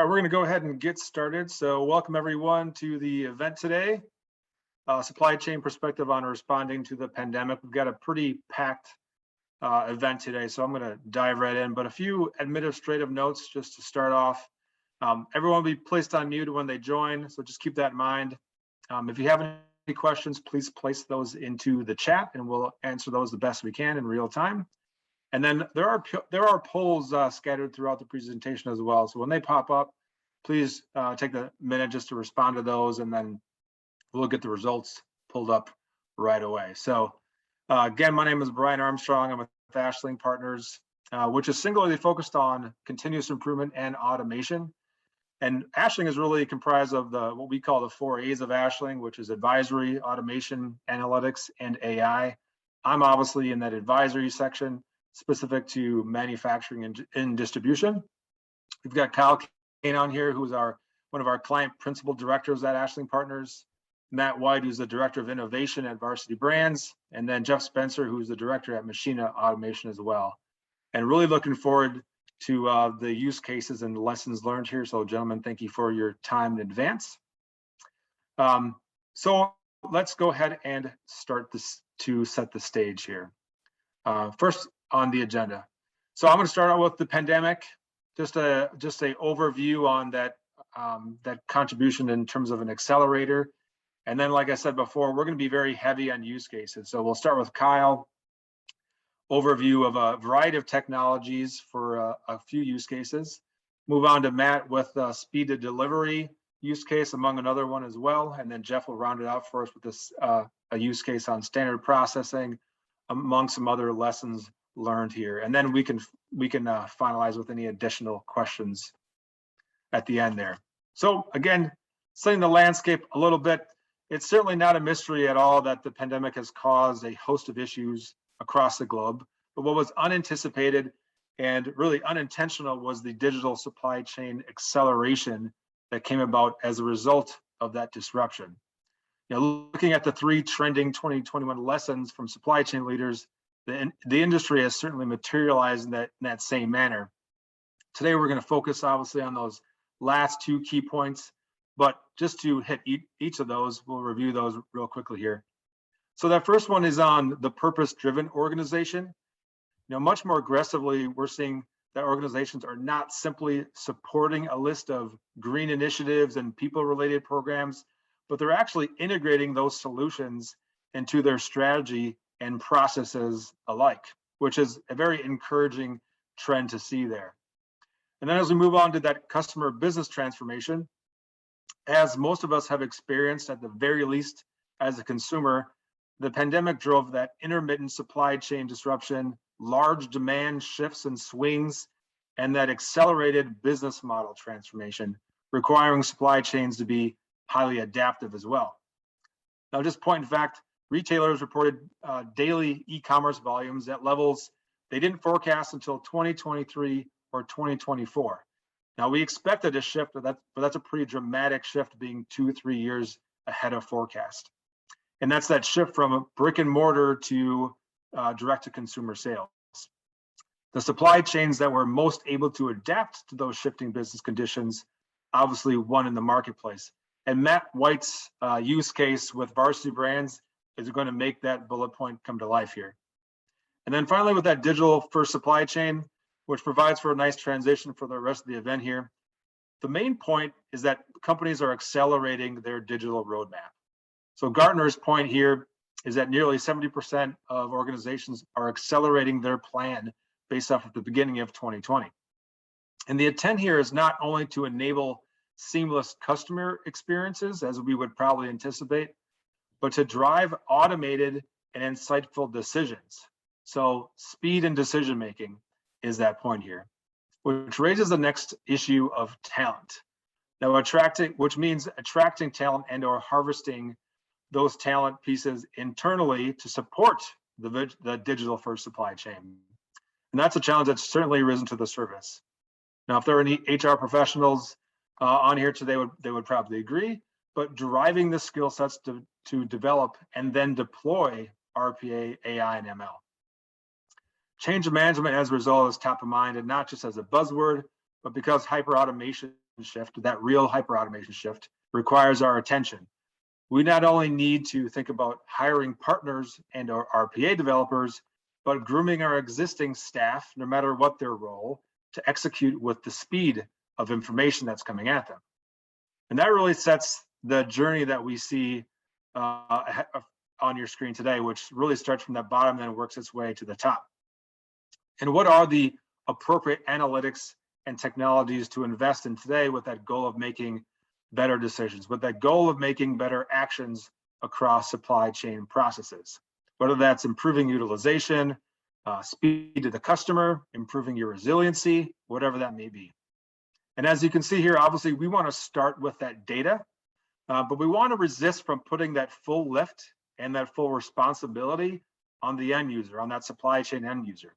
All right, we're going to go ahead and get started. So welcome everyone to the event today. Supply chain perspective on responding to the pandemic. We've got a pretty packed event today, so I'm going to dive right in. But a few administrative notes just to start off. Everyone will be placed on mute when they join, so just keep that in mind. If you have any questions, please place those into the chat and we'll answer those the best we can in real time. And then there are polls scattered throughout the presentation as well. So when they pop up, please take a minute just to respond to those, and then we'll get the results pulled up right away. So again, my name is Brian Armstrong. I'm with Ashling Partners, which is singularly focused on continuous improvement and automation. And Ashling is really comprised of what we call the 4 A's of Ashling, which is advisory, automation, analytics, and AI. I'm obviously in that advisory section, specific to manufacturing and distribution. We've got Kane on here, who's one of our client principal directors at Ashling Partners, Matt White, who's the director of innovation at Varsity Brands, and then Jeff Spencer, who's the director at Machina Automation as well. And really looking forward to the use cases and lessons learned here. So gentlemen, thank you for your time in advance. So let's go ahead and start this to set the stage here. First on the agenda. So I'm going to start out with the pandemic, just a overview on that contribution in terms of an accelerator. And then, like I said before, we're going to be very heavy on use cases. So we'll start with Kyle, overview of a variety of technologies for a few use cases. Move on to Matt with speed to delivery use case, among another one as well. And then Jeff will round it out for us with this a use case on standard processing, among some other lessons learned here. And then we can finalize with any additional questions at the end there. So again, setting the landscape a little bit, it's certainly not a mystery at all that the pandemic has caused a host of issues across the globe. But what was unanticipated and really unintentional was the digital supply chain acceleration that came about as a result of that disruption. You know, looking at the 3 trending 2021 lessons from supply chain leaders, the industry has certainly materialized in that same manner. Today, we're going to focus obviously on those last 2 key points, but just to hit each of those, we'll review those real quickly here. So that first one is on the purpose-driven organization. You know, much more aggressively, we're seeing that organizations are not simply supporting a list of green initiatives and people-related programs, but they're actually integrating those solutions into their strategy and processes alike, which is a very encouraging trend to see there. And then as we move on to that customer business transformation, as most of us have experienced at the very least as a consumer, the pandemic drove that intermittent supply chain disruption, large demand shifts and swings, and that accelerated business model transformation, requiring supply chains to be highly adaptive as well. Now, just point in fact, retailers reported daily e-commerce volumes at levels they didn't forecast until 2023 or 2024. Now, we expected a shift, but that's a pretty dramatic shift, being 2-3 years ahead of forecast. And that's that shift from brick and mortar to direct to consumer sales. The supply chains that were most able to adapt to those shifting business conditions obviously won in the marketplace. And Matt White's use case with Varsity Brands is going to make that bullet point come to life here. And then finally, with that digital first supply chain, which provides for a nice transition for the rest of the event here, the main point is that companies are accelerating their digital roadmap. So Gartner's point here is that nearly 70% of organizations are accelerating their plan based off of the beginning of 2020. And the intent here is not only to enable seamless customer experiences, as we would probably anticipate, but to drive automated and insightful decisions. So speed and decision-making is that point here, which raises the next issue of talent. Now, which means attracting talent and or harvesting those talent pieces internally to support the digital first supply chain. And that's a challenge that's certainly risen to the surface. Now, if there are any HR professionals on here today, they would probably agree, but driving the skill sets to develop and then deploy RPA, AI, and ML. Change management as a result is top of mind, and not just as a buzzword, but because hyper-automation shift, that real hyper-automation shift, requires our attention. We not only need to think about hiring partners and our RPA developers, but grooming our existing staff, no matter what their role, to execute with the speed of information that's coming at them. And that really sets the journey that we see on your screen today, which really starts from the bottom and then works its way to the top. And what are the appropriate analytics and technologies to invest in today with that goal of making better decisions, with that goal of making better actions across supply chain processes, whether that's improving utilization, speed to the customer, improving your resiliency, whatever that may be. And as you can see here, obviously we want to start with that data, but we want to resist from putting that full lift and that full responsibility on the end user, on that supply chain end user.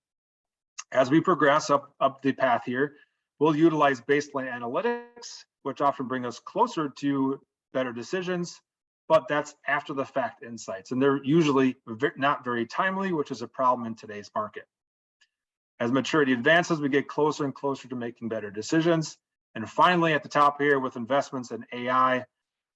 As we progress up the path here, we'll utilize baseline analytics, which often bring us closer to better decisions, but that's after the fact insights. And they're usually not very timely, which is a problem in today's market. As maturity advances, we get closer and closer to making better decisions. And finally, at the top here with investments in AI,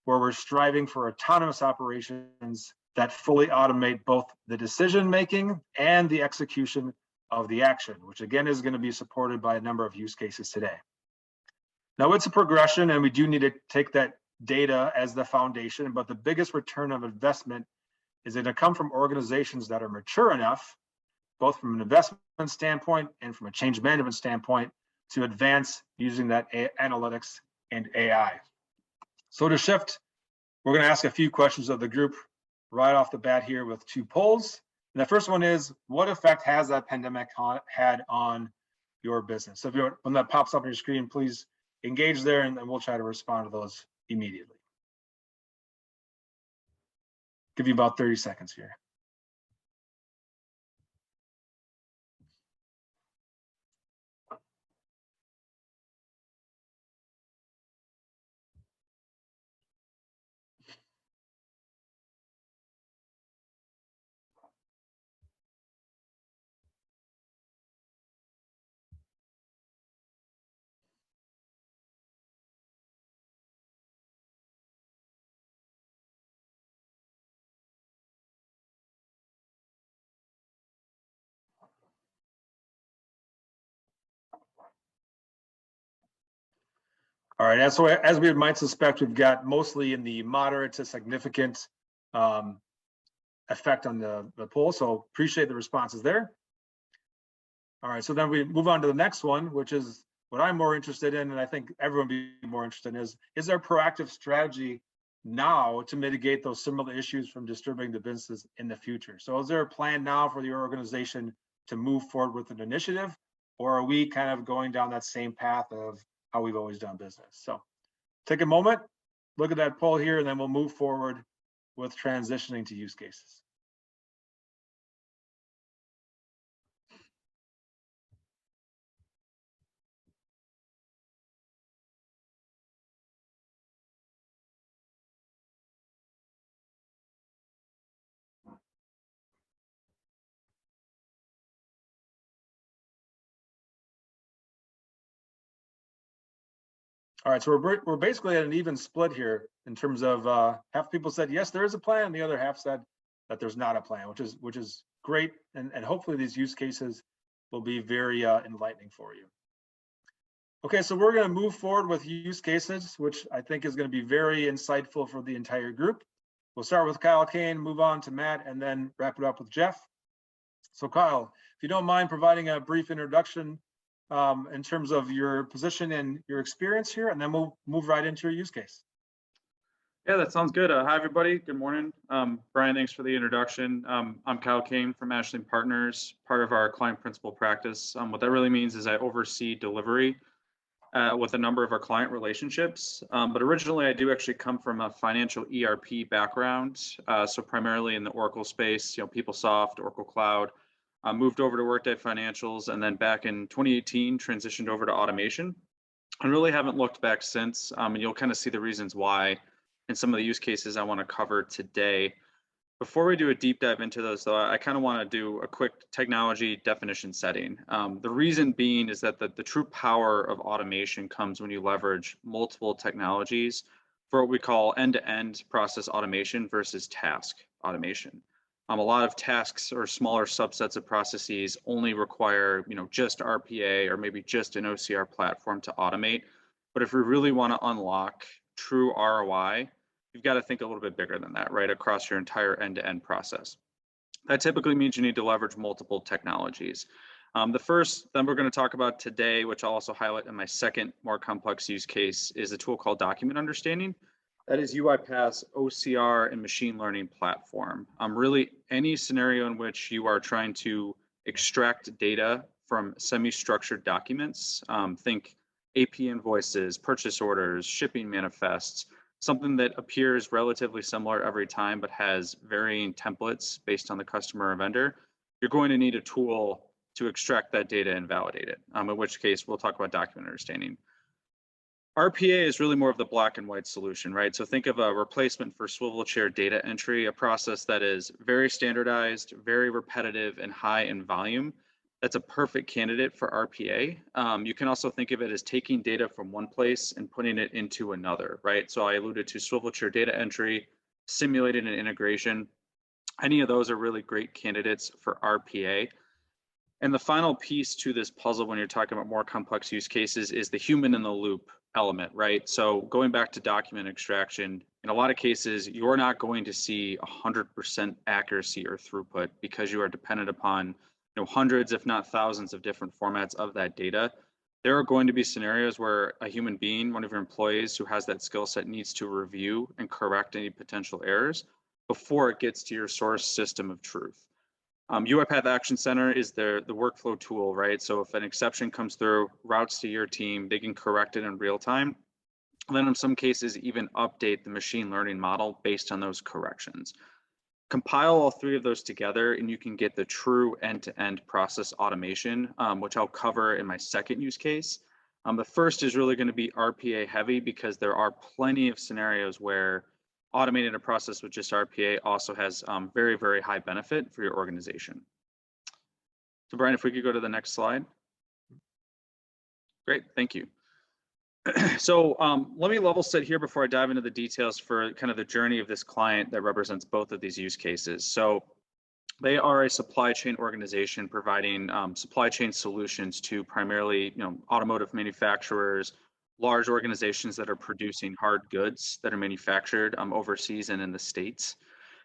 where we're striving for autonomous operations that fully automate both the decision-making and the execution of the action, which again is going to be supported by a number of use cases today. Now it's a progression and we do need to take that data as the foundation, but the biggest return of investment is going to come from organizations that are mature enough, both from an investment standpoint and from a change management standpoint, to advance using that analytics and AI. So to shift, we're going to ask a few questions of the group right off the bat here with two polls. And the first one is, what effect has that pandemic had on your business? So if you're, when that pops up on your screen, please engage there and we'll try to respond to those immediately. Give you about 30 seconds here. All right, and so as we might suspect, we've got mostly in the moderate to significant effect on the poll, so appreciate the responses there. All right, so then we move on to the next one, which is what I'm more interested in, and I think everyone would be more interested in, is there a proactive strategy now to mitigate those similar issues from disturbing the business in the future? So is there a plan now for your organization to move forward with an initiative, or are we kind of going down that same path of how we've always done business? So take a moment, look at that poll here, and then we'll move forward with transitioning to use cases. All right, so we're basically at an even split here in terms of half people said yes, there is a plan, and the other half said that there's not a plan, which is great, and hopefully these use cases will be very enlightening for you. Okay, so we're going to move forward with use cases, which I think is going to be very insightful for the entire group. We'll start with Kyle Kane, move on to Matt, and then wrap it up with Jeff. So Kyle, if you don't mind providing a brief introduction in terms of your position and your experience here, and then we'll move right into your use case. Yeah, that sounds good. Hi, everybody. Good morning. Brian, thanks for the introduction. I'm Kyle Kane from Ashling Partners, part of our client principal practice. What that really means is I oversee delivery with a number of our client relationships. But originally, I do actually come from a financial ERP background, so primarily in the Oracle space, PeopleSoft, Oracle Cloud. Moved over to Workday Financials, and then back in 2018, transitioned over to automation. I really haven't looked back since, and you'll kind of see the reasons why in some of the use cases I want to cover today. Before we do a deep dive into those, though, I kind of want to do a quick technology definition setting. The reason being is that the true power of automation comes when you leverage multiple technologies for what we call end-to-end process automation versus task automation. A lot of tasks or smaller subsets of processes only require, just RPA or maybe just an OCR platform to automate. But if we really want to unlock true ROI, you've got to think a little bit bigger than that, right? Across your entire end-to-end process. That typically means you need to leverage multiple technologies. The first that we're going to talk about today, which I'll also highlight in my second more complex use case, is a tool called Document Understanding. That is UiPath's OCR and machine learning platform. Really any scenario in which you are trying to extract data from semi-structured documents, think AP invoices, purchase orders, shipping manifests, something that appears relatively similar every time but has varying templates based on the customer or vendor, you're going to need a tool to extract that data and validate it, in which case we'll talk about document understanding. RPA is really more of the black and white solution, right? So think of a replacement for swivel chair data entry, a process that is very standardized, very repetitive, and high in volume. That's a perfect candidate for RPA. You can also think of it as taking data from one place and putting it into another, right? So I alluded to swivel chair data entry, simulated and integration. Any of those are really great candidates for RPA. And the final piece to this puzzle when you're talking about more complex use cases is the human in the loop element, right? So going back to document extraction, in a lot of cases, you're not going to see 100% accuracy or throughput because you are dependent upon hundreds, if not thousands of different formats of that data. There are going to be scenarios where a human being, one of your employees who has that skill set, needs to review and correct any potential errors before it gets to your source system of truth. UiPath Action Center is the workflow tool, right? So if an exception comes through, routes to your team, they can correct it in real time. And then in some cases, even update the machine learning model based on those corrections. Compile all three of those together and you can get the true end-to-end process automation, which I'll cover in my second use case. The first is really going to be RPA heavy because there are plenty of scenarios where automating a process with just RPA also has very, very high benefit for your organization. So Brian, if we could go to the next slide. Great, thank you. So let me level set here before I dive into the details for kind of the journey of this client that represents both of these use cases. So they are a supply chain organization providing supply chain solutions to primarily automotive manufacturers, large organizations that are producing hard goods that are manufactured overseas and in the States.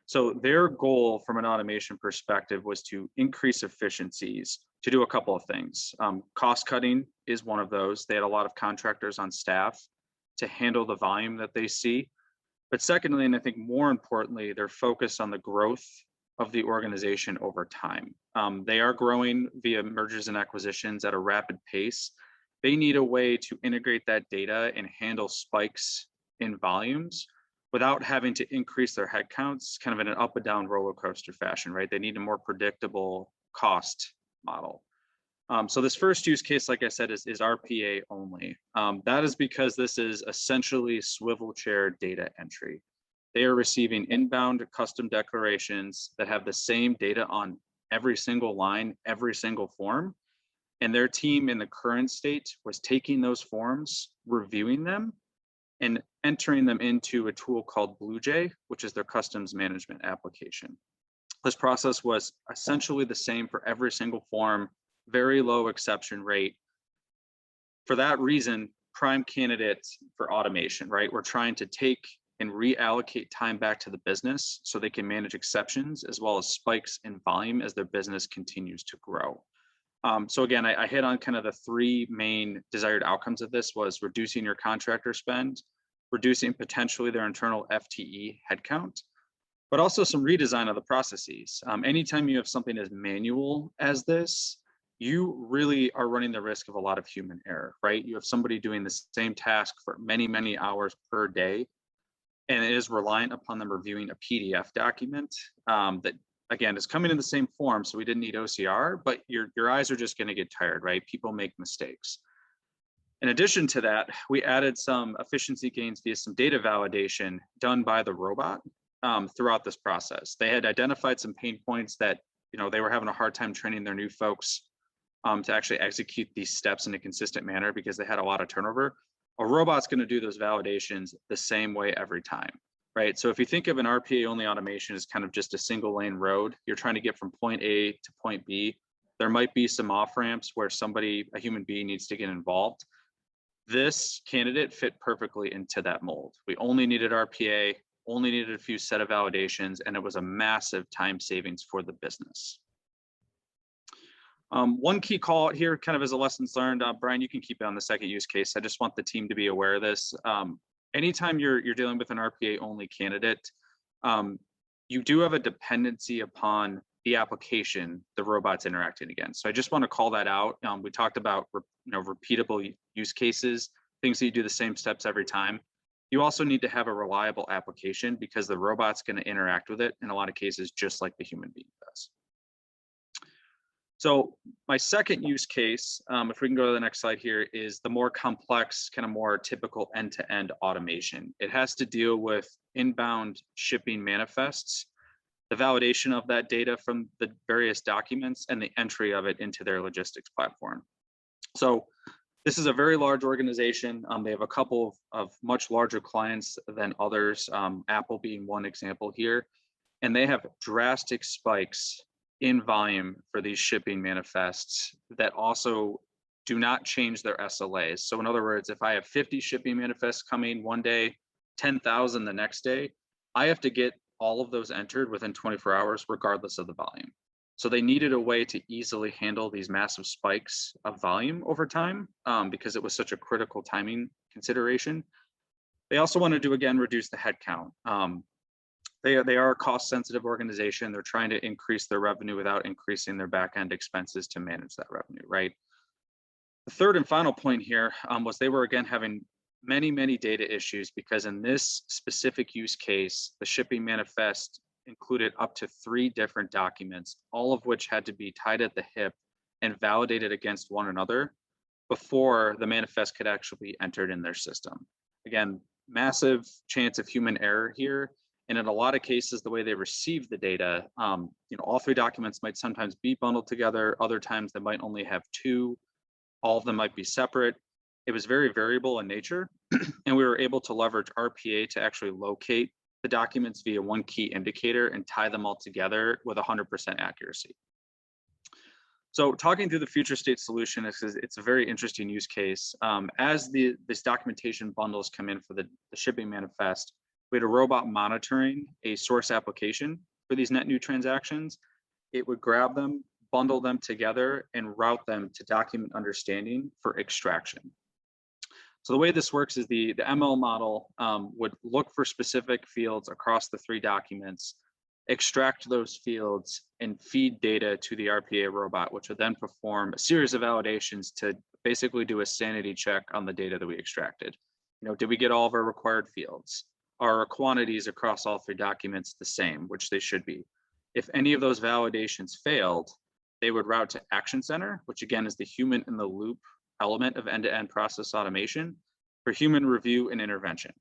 So their goal from an automation perspective was to increase efficiencies to do a couple of things. Cost cutting is one of those. They had a lot of contractors on staff to handle the volume that they see. But secondly, and I think more importantly, they're focused on the growth of the organization over time. They are growing via mergers and acquisitions at a rapid pace. They need a way to integrate that data and handle spikes in volumes without having to increase their headcounts kind of in an up and down roller coaster fashion, right? They need a more predictable cost model. So this first use case, like I said, is RPA only. That is because this is essentially swivel chair data entry. They are receiving inbound custom declarations that have the same data on every single line, every single form. And their team in the current state was taking those forms, reviewing them, and entering them into a tool called BlueJay, which is their customs management application. This process was essentially the same for every single form, very low exception rate. For that reason, prime candidates for automation, right? We're trying to take and reallocate time back to the business so they can manage exceptions as well as spikes in volume as their business continues to grow. So again, I hit on kind of the three main desired outcomes of this was reducing your contractor spend, reducing potentially their internal FTE headcount, but also some redesign of the processes. Anytime you have something as manual as this, you really are running the risk of a lot of human error, right? You have somebody doing the same task for many, many hours per day, and it is reliant upon them reviewing a PDF document that again, is coming in the same form, so we didn't need OCR, but your eyes are just going to get tired, right? People make mistakes. In addition to that, we added some efficiency gains via some data validation done by the robot. throughout this process. They had identified some pain points that, they were having a hard time training their new folks to actually execute these steps in a consistent manner because they had a lot of turnover. A robot's going to do those validations the same way every time, right? So if you think of an RPA only automation as kind of just a single lane road, you're trying to get from point A to point B. There might be some off ramps where a human being needs to get involved. This candidate fit perfectly into that mold. We only needed RPA, only needed a few set of validations, and it was a massive time savings for the business. One key call out here, kind of as a lessons learned, Brian, you can keep it on the second use case. I just want the team to be aware of this. Anytime you're dealing with an RPA only candidate, you do have a dependency upon the application the robot's interacting against. So I just want to call that out. We talked about repeatable use cases, things that you do the same steps every time. You also need to have a reliable application because the robot's going to interact with it in a lot of cases just like the human being does. So my second use case, if we can go to the next slide here, is the more complex, kind of more typical end-to-end automation. It has to deal with inbound shipping manifests, the validation of that data from the various documents, and the entry of it into their logistics platform. So this is a very large organization. They have a couple of much larger clients than others, Apple being one example here, and they have drastic spikes in volume for these shipping manifests that also do not change their SLAs. So in other words, if I have 50 shipping manifests coming one day, 10,000 the next day, I have to get all of those entered within 24 hours, regardless of the volume. So they needed a way to easily handle these massive spikes of volume over time because it was such a critical timing consideration. They also wanted to, again, reduce the headcount. They are a cost-sensitive organization. They're trying to increase their revenue without increasing their back-end expenses to manage that revenue, right? The third and final point here was they were, again, having many data issues because in this specific use case, the shipping manifest included up to 3 different documents, all of which had to be tied at the hip and validated against one another before the manifest could actually be entered in their system. Again, massive chance of human error here. And in a lot of cases, the way they receive the data, all 3 documents might sometimes be bundled together. Other times they might only have 2. All of them might be separate. It was very variable in nature. And we were able to leverage RPA to actually locate the documents via one key indicator and tie them all together with 100% accuracy. So talking through the future state solution, it's a very interesting use case. As this documentation bundles come in for the shipping manifest, we had a robot monitoring a source application for these net new transactions. It would grab them, bundle them together, and route them to document understanding for extraction. So the way this works is the ML model would look for specific fields across the 3 documents, extract those fields, and feed data to the RPA robot, which would then perform a series of validations to basically do a sanity check on the data that we extracted. Did we get all of our required fields? Are our quantities across all 3 documents the same, which they should be? If any of those validations failed, they would route to Action Center, which again is the human in the loop element of end-to-end process automation for human review and intervention.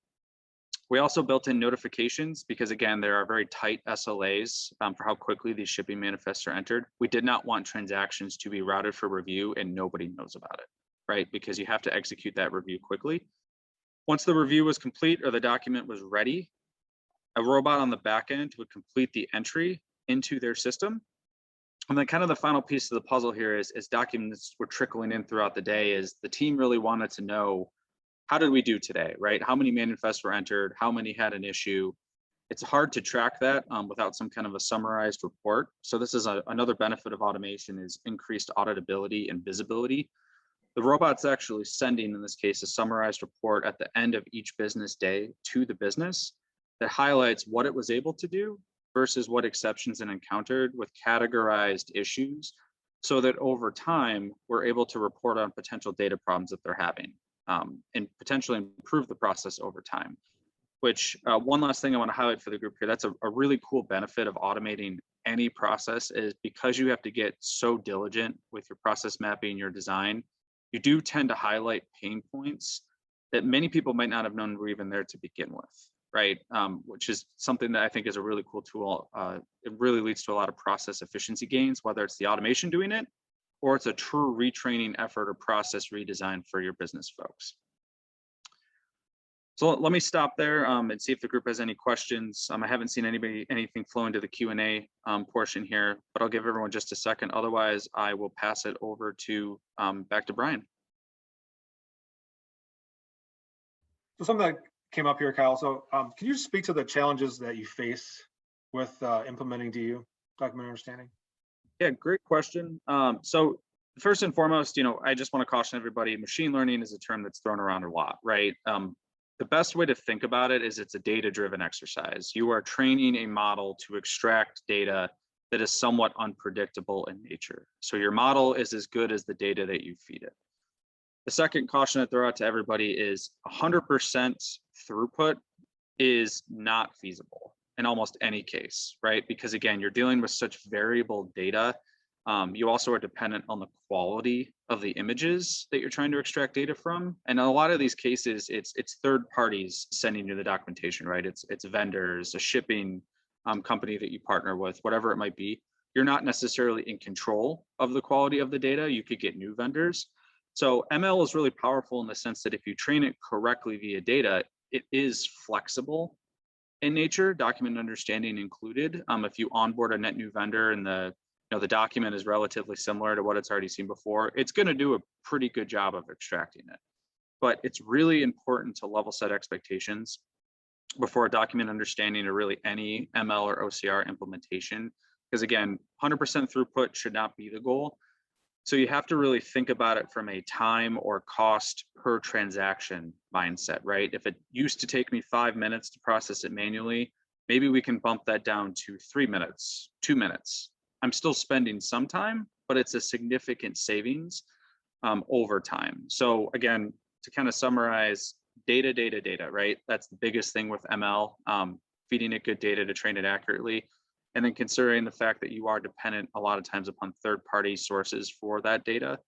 We also built in notifications because again, there are very tight SLAs for how quickly these shipping manifests are entered. We did not want transactions to be routed for review and nobody knows about it, right? Because you have to execute that review quickly. Once the review was complete or the document was ready, a robot on the back end would complete the entry into their system. And then kind of the final piece of the puzzle here is as documents were trickling in throughout the day is the team really wanted to know, how did we do today, right? How many manifests were entered? How many had an issue? It's hard to track that without some kind of a summarized report. So this is another benefit of automation is increased auditability and visibility. The robot's actually sending, in this case, a summarized report at the end of each business day to the business that highlights what it was able to do versus what exceptions it encountered with categorized issues so that over time, we're able to report on potential data problems that they're having and potentially improve the process over time. Which one last thing I want to highlight for the group here, that's a really cool benefit of automating any process is because you have to get so diligent with your process mapping, your design, you do tend to highlight pain points that many people might not have known were even there to begin with. right? Which is something that I think is a really cool tool. It really leads to a lot of process efficiency gains, whether it's the automation doing it, or it's a true retraining effort or process redesign for your business folks. So let me stop there and see if the group has any questions. I haven't seen anything flow into the Q&A portion here, but I'll give everyone just a second. Otherwise, I will pass it over to back to Brian. So something that came up here, Kyle. So can you speak to the challenges that you face with implementing DU, document understanding? Yeah, great question. So first and foremost, I just want to caution everybody, machine learning is a term that's thrown around a lot, right? The best way to think about it is it's a data-driven exercise. You are training a model to extract data that is somewhat unpredictable in nature. So your model is as good as the data that you feed it. The second caution I throw out to everybody is 100% throughput is not feasible in almost any case, right? Because again, you're dealing with such variable data. You also are dependent on the quality of the images that you're trying to extract data from. And in a lot of these cases, it's third parties sending you the documentation, right? It's vendors, a shipping company that you partner with, whatever it might be. You're not necessarily in control of the quality of the data. You could get new vendors. So ML is really powerful in the sense that if you train it correctly via data, it is flexible in nature, document understanding included. If you onboard a net new vendor and the document is relatively similar to what it's already seen before, it's going to do a pretty good job of extracting it. But it's really important to level set expectations before a document understanding or really any ML or OCR implementation. Because again, 100% throughput should not be the goal. So you have to really think about it from a time or cost per transaction mindset, right? If it used to take me 5 minutes to process it manually, maybe we can bump that down to 3 minutes, 2 minutes. I'm still spending some time, but it's a significant savings over time. So again, to kind of summarize, data, right? That's the biggest thing with ML, feeding it good data to train it accurately. And then considering the fact that you are dependent a lot of times upon third-party sources for that data,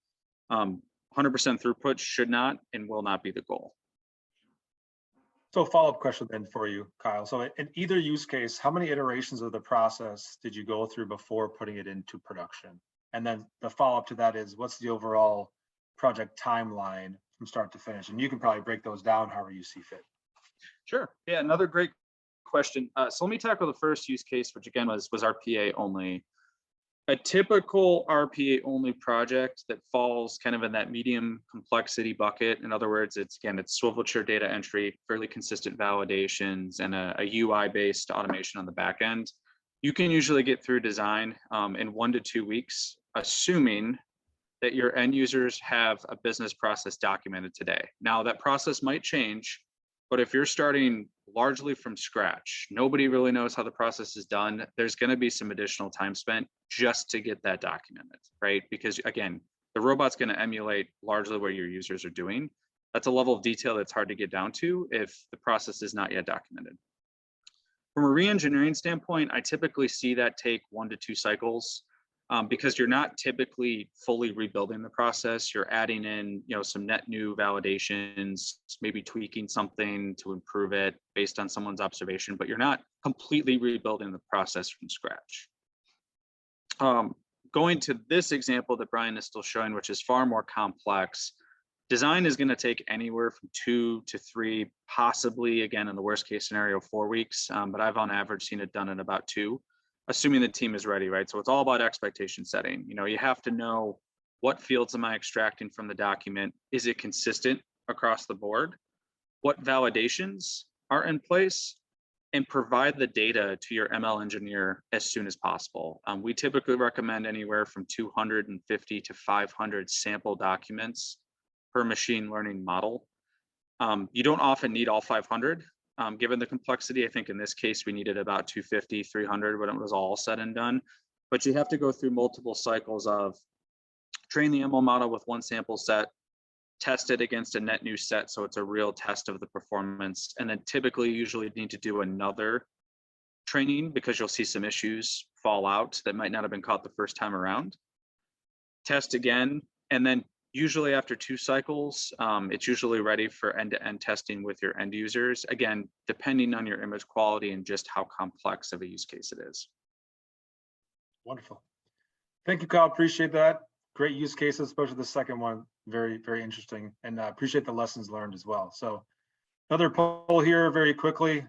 100% throughput should not and will not be the goal. So a follow-up question then for you, Kyle. So in either use case, how many iterations of the process did you go through before putting it into production? And then the follow-up to that is, what's the overall project timeline from start to finish? And you can probably break those down however you see fit. Sure. Yeah, another great question. So let me tackle the first use case, which again was RPA only. A typical RPA only project that falls kind of in that medium complexity bucket. In other words, it's swivel chair data entry, fairly consistent validations, and a UI based automation on the back end. You can usually get through design in 1 to 2 weeks, assuming that your end users have a business process documented today. Now that process might change, but if you're starting largely from scratch, nobody really knows how the process is done, there's going to be some additional time spent just to get that documented, right? Because again, the robot's going to emulate largely what your users are doing. That's a level of detail that's hard to get down to if the process is not yet documented. From a re-engineering standpoint, I typically see that take 1 to 2 cycles. Because you're not typically fully rebuilding the process. You're adding in, some net new validations, maybe tweaking something to improve it based on someone's observation, but you're not completely rebuilding the process from scratch. Going to this example that Brian is still showing, which is far more complex, design is going to take anywhere from 2 to 3, possibly, again, in the worst case scenario, 4 weeks, but I've on average seen it done in about 2. Assuming the team is ready, right? So it's all about expectation setting. You have to know, what fields am I extracting from the document? Is it consistent across the board? What validations are in place? And provide the data to your ML engineer as soon as possible. We typically recommend anywhere from 250 to 500 sample documents per machine learning model. You don't often need all 500. Given the complexity, I think in this case, we needed about 250, 300 when it was all said and done. But you have to go through multiple cycles of train the ML model with one sample set, test it against a net new set, so it's a real test of the performance, and then typically usually need to do another training because you'll see some issues fall out that might not have been caught the first time around. Test again, and then Usually after 2 cycles, it's usually ready for end-to-end testing with your end users. Again, depending on your image quality and just how complex of a use case it is. Wonderful. Thank you, Kyle. Appreciate that. Great use cases, especially the second one. Very, very interesting. And appreciate the lessons learned as well. So another poll here very quickly.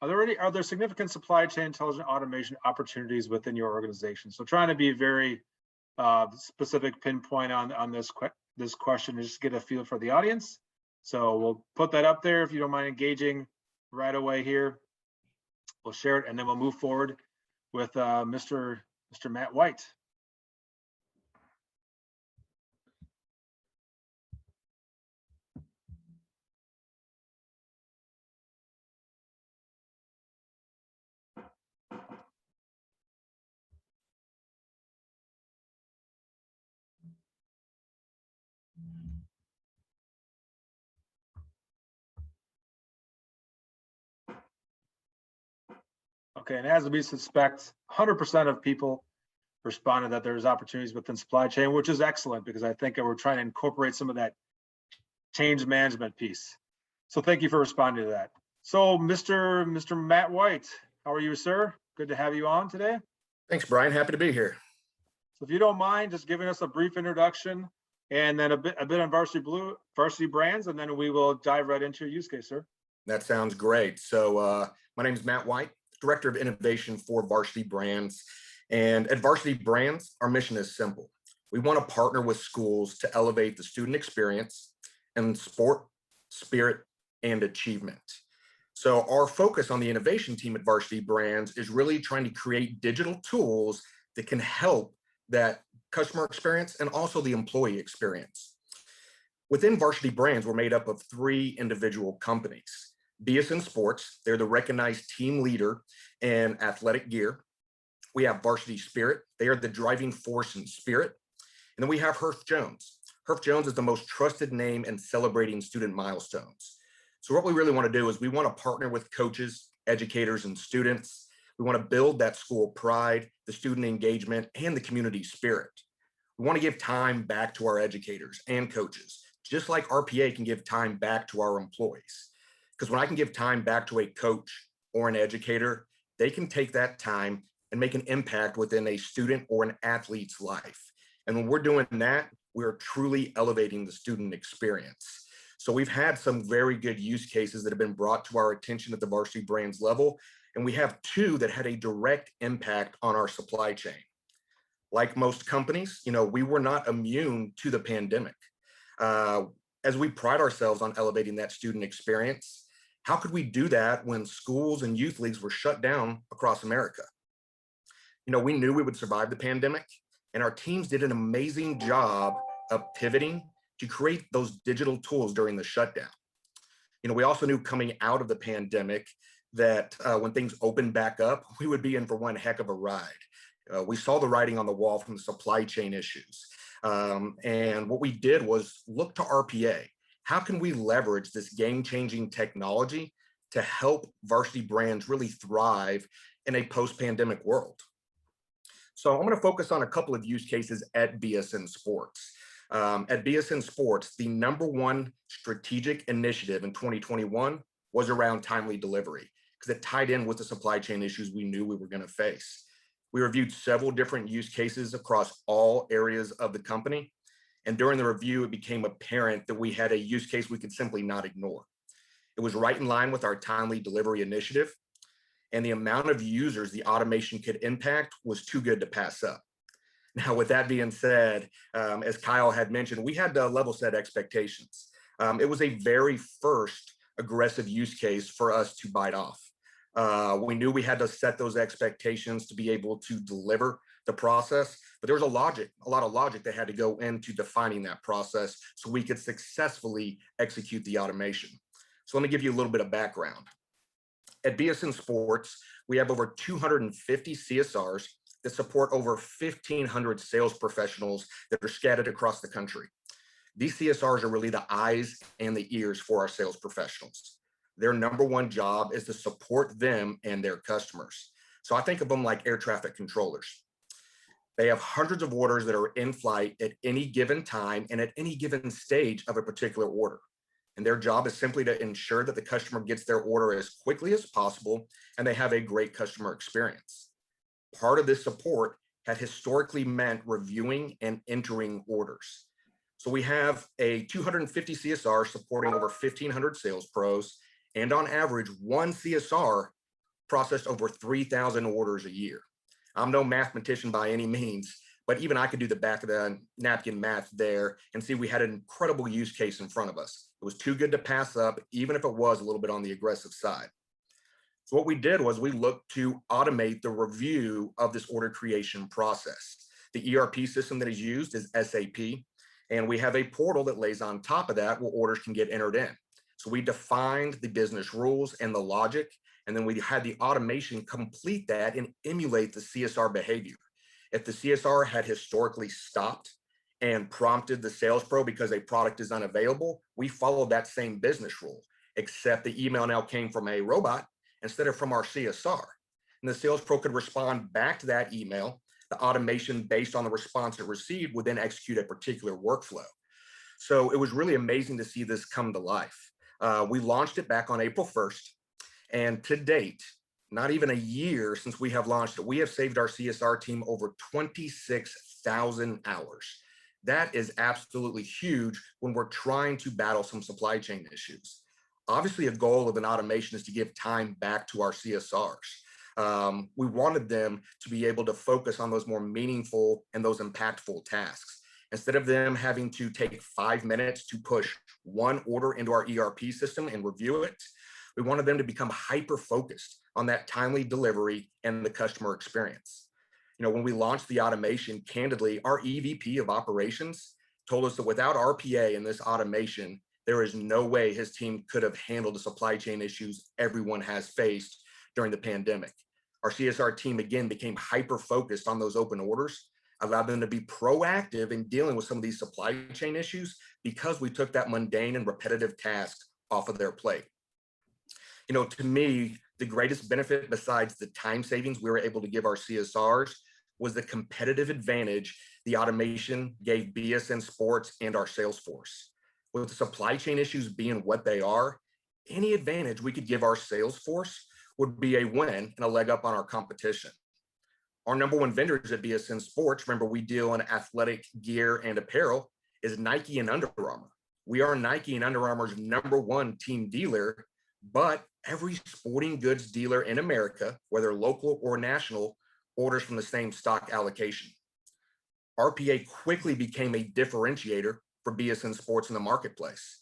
Are there significant supply chain intelligent automation opportunities within your organization? So trying to be very specific pinpoint on this question and just get a feel for the audience. So we'll put that up there if you don't mind engaging right away here. We'll share it and then we'll move forward with Mr. Matt White. Okay, and as we suspect, 100% of people responded that there's opportunities within supply chain, which is excellent because I think we're trying to incorporate some of that change management piece. So thank you for responding to that. So Mr. Matt White, how are you, sir? Good to have you on today. Thanks, Brian. Happy to be here. So if you don't mind just giving us a brief introduction and then a bit on Varsity Brands, and then we will dive right into your use case, sir. That sounds great. So my name is Matt White, Director of Innovation for Varsity Brands. And at Varsity Brands, our mission is simple. We want to partner with schools to elevate the student experience in sport, spirit, and achievement. So our focus on the innovation team at Varsity Brands is really trying to create digital tools that can help that customer experience and also the employee experience. Within Varsity Brands, we're made up of 3 individual companies. BSN Sports, they're the recognized team leader in athletic gear. We have Varsity Spirit, they are the driving force in spirit. And then we have Herff Jones. Herff Jones is the most trusted name in celebrating student milestones. So what we really want to do is we want to partner with coaches, educators, and students. We want to build that school pride, the student engagement, and the community spirit. We want to give time back to our educators and coaches, just like RPA can give time back to our employees. Because when I can give time back to a coach or an educator, they can take that time and make an impact within a student or an athlete's life. And when we're doing that, we're truly elevating the student experience. So we've had some very good use cases that have been brought to our attention at the Varsity Brands level. And we have 2 that had a direct impact on our supply chain. Like most companies, we were not immune to the pandemic. As we pride ourselves on elevating that student experience, how could we do that when schools and youth leagues were shut down across America? We knew we would survive the pandemic, and our teams did an amazing job of pivoting to create those digital tools during the shutdown. We also knew coming out of the pandemic that when things opened back up, we would be in for one heck of a ride. We saw the writing on the wall from the supply chain issues. And what we did was look to RPA. How can we leverage this game-changing technology to help Varsity Brands really thrive in a post-pandemic world? So I'm going to focus on a couple of use cases at BSN Sports. At BSN Sports, the #1 strategic initiative in 2021 was around timely delivery because it tied in with the supply chain issues we knew we were going to face. We reviewed several different use cases across all areas of the company. And during the review, it became apparent that we had a use case we could simply not ignore. It was right in line with our timely delivery initiative, and the amount of users the automation could impact was too good to pass up. Now, with that being said, as Kyle had mentioned, we had to level set expectations. It was a very first aggressive use case for us to bite off. We knew we had to set those expectations to be able to deliver the process, but there was a lot of logic that had to go into defining that process so we could successfully execute the automation. So let me give you a little bit of background. At BSN Sports, we have over 250 CSRs that support over 1,500 sales professionals that are scattered across the country. These CSRs are really the eyes and the ears for our sales professionals. Their #1 job is to support them and their customers. So I think of them like air traffic controllers. They have hundreds of orders that are in flight at any given time and at any given stage of a particular order. And their job is simply to ensure that the customer gets their order as quickly as possible and they have a great customer experience. Part of this support had historically meant reviewing and entering orders. So we have a 250 CSR supporting over 1,500 sales pros, and on average, one CSR processed over 3,000 orders a year. I'm no mathematician by any means, but even I could do the back of the napkin math there and see we had an incredible use case in front of us. It was too good to pass up, even if it was a little bit on the aggressive side. So what we did was we looked to automate the review of this order creation process. The ERP system that is used is SAP, and we have a portal that lays on top of that where orders can get entered in. So we defined the business rules and the logic, and then we had the automation complete that and emulate the CSR behavior. If the CSR had historically stopped and prompted the sales pro because a product is unavailable, we followed that same business rule, except the email now came from a robot instead of from our CSR. And the sales pro could respond back to that email. The automation based on the response it received would then execute a particular workflow. So it was really amazing to see this come to life. We launched it back on April 1st. And to date, not even a year since we have launched it, we have saved our CSR team over 26,000 hours. That is absolutely huge when we're trying to battle some supply chain issues. Obviously, a goal of an automation is to give time back to our CSRs. We wanted them to be able to focus on those more meaningful and those impactful tasks. Instead of them having to take 5 minutes to push one order into our ERP system and review it, we wanted them to become hyper-focused on that timely delivery and the customer experience. You know, when we launched the automation, candidly, our EVP of operations told us that without RPA and this automation, there is no way his team could have handled the supply chain issues everyone has faced during the pandemic. Our CSR team, again, became hyper-focused on those open orders, allowed them to be proactive in dealing with some of these supply chain issues because we took that mundane and repetitive task off of their plate. You know, to me, the greatest benefit besides the time savings we were able to give our CSRs was the competitive advantage the automation gave BSN Sports and our sales force. With the supply chain issues being what they are, any advantage we could give our sales force would be a win and a leg up on our competition. Our number one vendors at BSN Sports, remember we deal in athletic gear and apparel, is Nike and Under Armour. We are Nike and Under Armour's number one team dealer, but every sporting goods dealer in America, whether local or national, orders from the same stock allocation. RPA quickly became a differentiator for BSN Sports in the marketplace.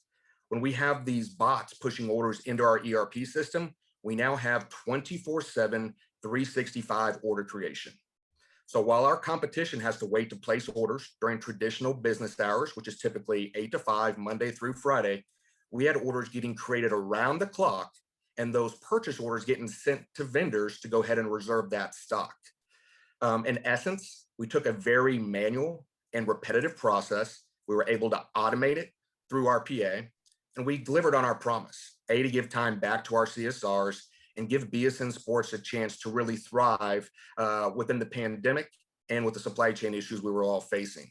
When we have these bots pushing orders into our ERP system, we now have 24/7, 365 order creation. So while our competition has to wait to place orders during traditional business hours, which is typically 8 to 5, Monday through Friday, we had orders getting created around the clock and those purchase orders getting sent to vendors to go ahead and reserve that stock. In essence, we took a very manual and repetitive process. We were able to automate it through RPA, and we delivered on our promise, to give time back to our CSRs and give BSN Sports a chance to really thrive within the pandemic and with the supply chain issues we were all facing.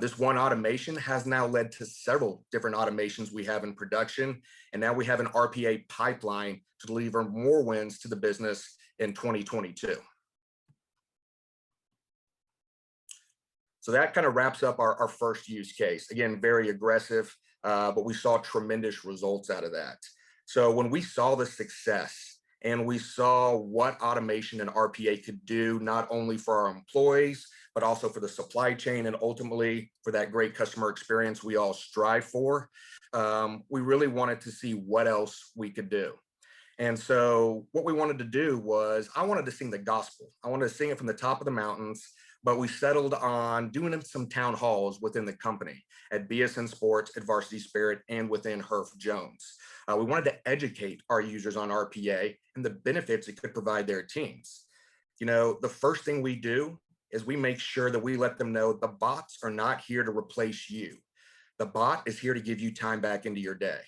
This one automation has now led to several different automations we have in production, and now we have an RPA pipeline to deliver more wins to the business in 2022. So that kind of wraps up our first use case. Again, very aggressive, but we saw tremendous results out of that. So when we saw the success and we saw what automation and RPA could do, not only for our employees, but also for the supply chain and ultimately for that great customer experience we all strive for, we really wanted to see what else we could do. And so what we wanted to do was, I wanted to sing the gospel. I wanted to sing it from the top of the mountains, but we settled on doing some town halls within the company at BSN Sports, at Varsity Spirit, and within Herf Jones. We wanted to educate our users on RPA and the benefits it could provide their teams. You know, the first thing we do is we make sure that we let them know the bots are not here to replace you. The bot is here to give you time back into your day.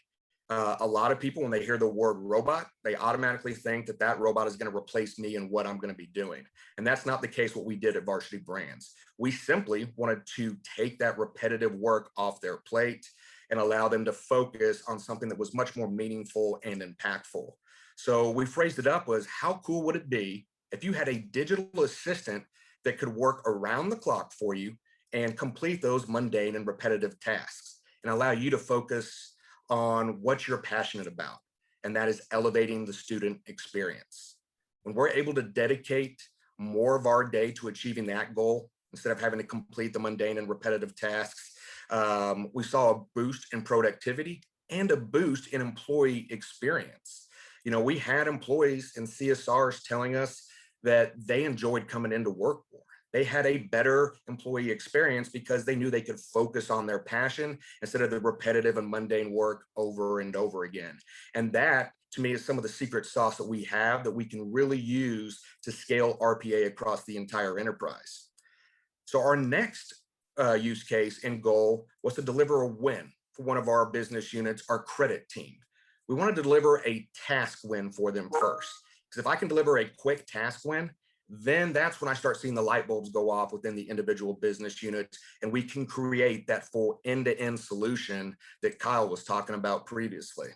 A lot of people, when they hear the word robot, they automatically think that that robot is going to replace me in what I'm going to be doing. And that's not the case what we did at Varsity Brands. We simply wanted to take that repetitive work off their plate and allow them to focus on something that was much more meaningful and impactful. So we phrased it up was, how cool would it be if you had a digital assistant that could work around the clock for you and complete those mundane and repetitive tasks and allow you to focus on what you're passionate about, and that is elevating the student experience. When we're able to dedicate more of our day to achieving that goal, instead of having to complete the mundane and repetitive tasks, we saw a boost in productivity and a boost in employee experience. You know, we had employees and CSRs telling us that they enjoyed coming into work more. They had a better employee experience because they knew they could focus on their passion instead of the repetitive and mundane work over and over again. And that, to me, is some of the secret sauce that we have that we can really use to scale RPA across the entire enterprise. So our next use case and goal was to deliver a win for one of our business units, our credit team. We wanted to deliver a task win for them first. Because if I can deliver a quick task win, then that's when I start seeing the light bulbs go off within the individual business units, and we can create that full end-to-end solution that Kyle was talking about previously.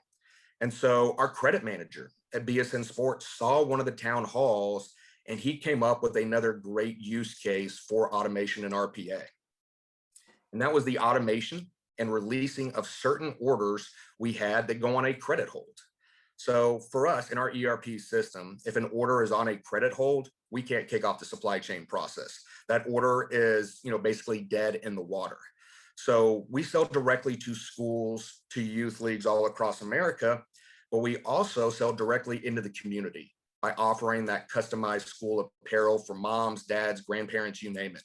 And so our credit manager at BSN Sports saw one of the town halls, and he came up with another great use case for automation and RPA. And that was the automation and releasing of certain orders we had that go on a credit hold. So for us in our ERP system, if an order is on a credit hold, we can't kick off the supply chain process. That order is, basically dead in the water. So we sell directly to schools, to youth leagues all across America, but we also sell directly into the community by offering that customized school apparel for moms, dads, grandparents, you name it.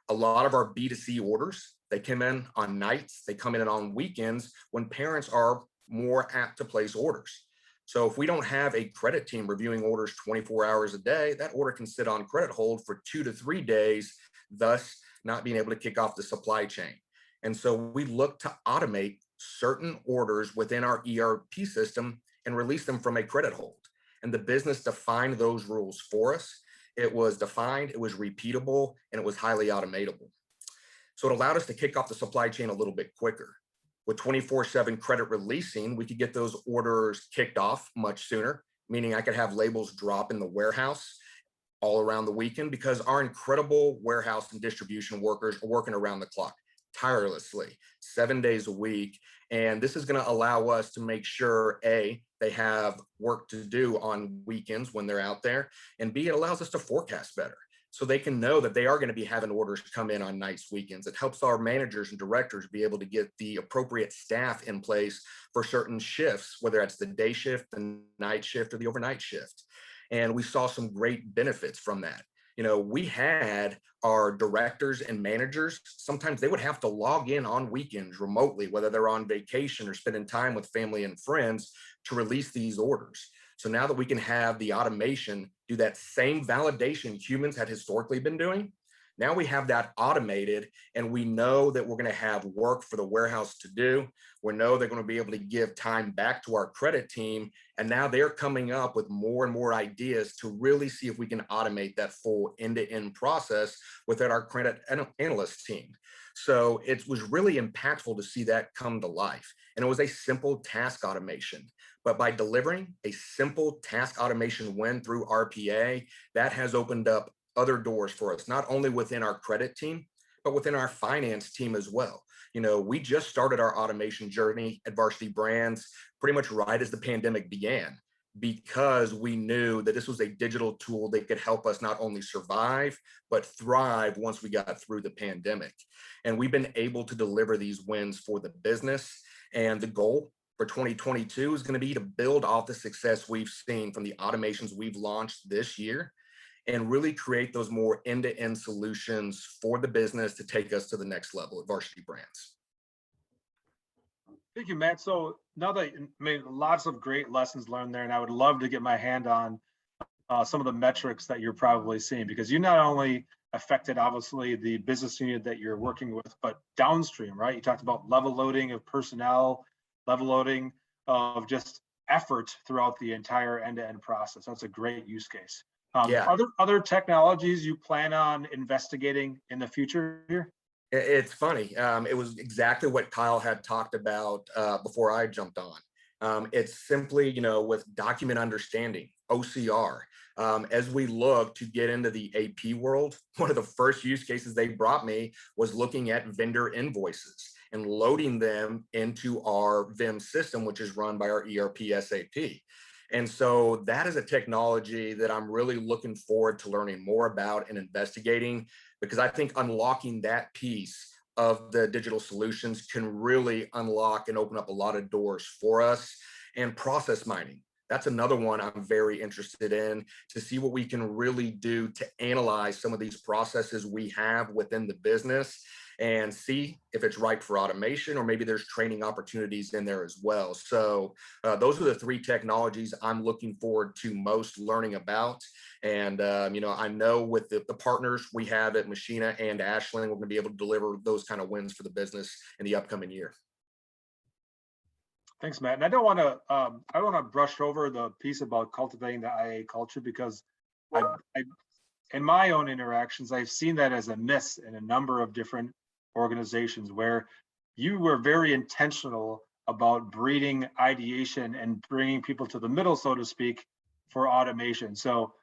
A lot of our B2C orders, they come in on nights, they come in on weekends when parents are more apt to place orders. So if we don't have a credit team reviewing orders 24 hours a day, that order can sit on credit hold for 2 to 3 days, thus not being able to kick off the supply chain. And so we look to automate certain orders within our ERP system and release them from a credit hold. And the business defined those rules for us. It was defined, it was repeatable, and it was highly automatable. So it allowed us to kick off the supply chain a little bit quicker. With 24/7 credit releasing, we could get those orders kicked off much sooner, meaning I could have labels drop in the warehouse all around the weekend because our incredible warehouse and distribution workers are working around the clock, tirelessly, 7 days a week. And this is going to allow us to make sure, A, they have work to do on weekends when they're out there, and B, it allows us to forecast better. So they can know that they are going to be having orders come in on nights, weekends. It helps our managers and directors be able to get the appropriate staff in place for certain shifts, whether it's the day shift, the night shift, or the overnight shift. And we saw some great benefits from that. We had our directors and managers, sometimes they would have to log in on weekends remotely, whether they're on vacation or spending time with family and friends to release these orders. So now that we can have the automation do that same validation humans had historically been doing, now we have that automated, and we know that we're going to have work for the warehouse to do. We know they're going to be able to give time back to our credit team. And now they're coming up with more and more ideas to really see if we can automate that full end-to-end process within our credit analyst team. So it was really impactful to see that come to life. And it was a simple task automation. But by delivering a simple task automation win through RPA, that has opened up other doors for us, not only within our credit team, but within our finance team as well. We just started our automation journey at Varsity Brands pretty much right as the pandemic began, because we knew that this was a digital tool that could help us not only survive, but thrive once we got through the pandemic. And we've been able to deliver these wins for the business. And the goal for 2022 is going to be to build off the success we've seen from the automations we've launched this year and really create those more end-to-end solutions for the business to take us to the next level at Varsity Brands. Thank you, Matt. So now that you made lots of great lessons learned there, and I would love to get my hand on some of the metrics that you're probably seeing, because you not only affected obviously the business unit that you're working with, but downstream, right? You talked about level loading of personnel, level loading of just effort throughout the entire end-to-end process. That's a great use case. Yeah. Are there other technologies you plan on investigating in the future here? It's funny. It was exactly what Kyle had talked about before I jumped on. It's simply, with document understanding, OCR. As we look to get into the AP world, one of the first use cases they brought me was looking at vendor invoices and loading them into our VIM system, which is run by our ERP SAP. And so that is a technology that I'm really looking forward to learning more about and investigating, because I think unlocking that piece of the digital solutions can really unlock and open up a lot of doors for us. And process mining, that's another one I'm very interested in, to see what we can really do to analyze some of these processes we have within the business and see if it's right for automation, or maybe there's training opportunities in there as well. So those are the three technologies I'm looking forward to most learning about. And, I know with the partners we have at Machina and Ashling, we're going to be able to deliver those kind of wins for the business in the upcoming year. Thanks, Matt. And I don't want to brush over the piece about cultivating the IA culture, because in my own interactions, I've seen that as a miss in a number of different organizations, where you were very intentional about breeding ideation and bringing people to the middle, so to speak, for automation. So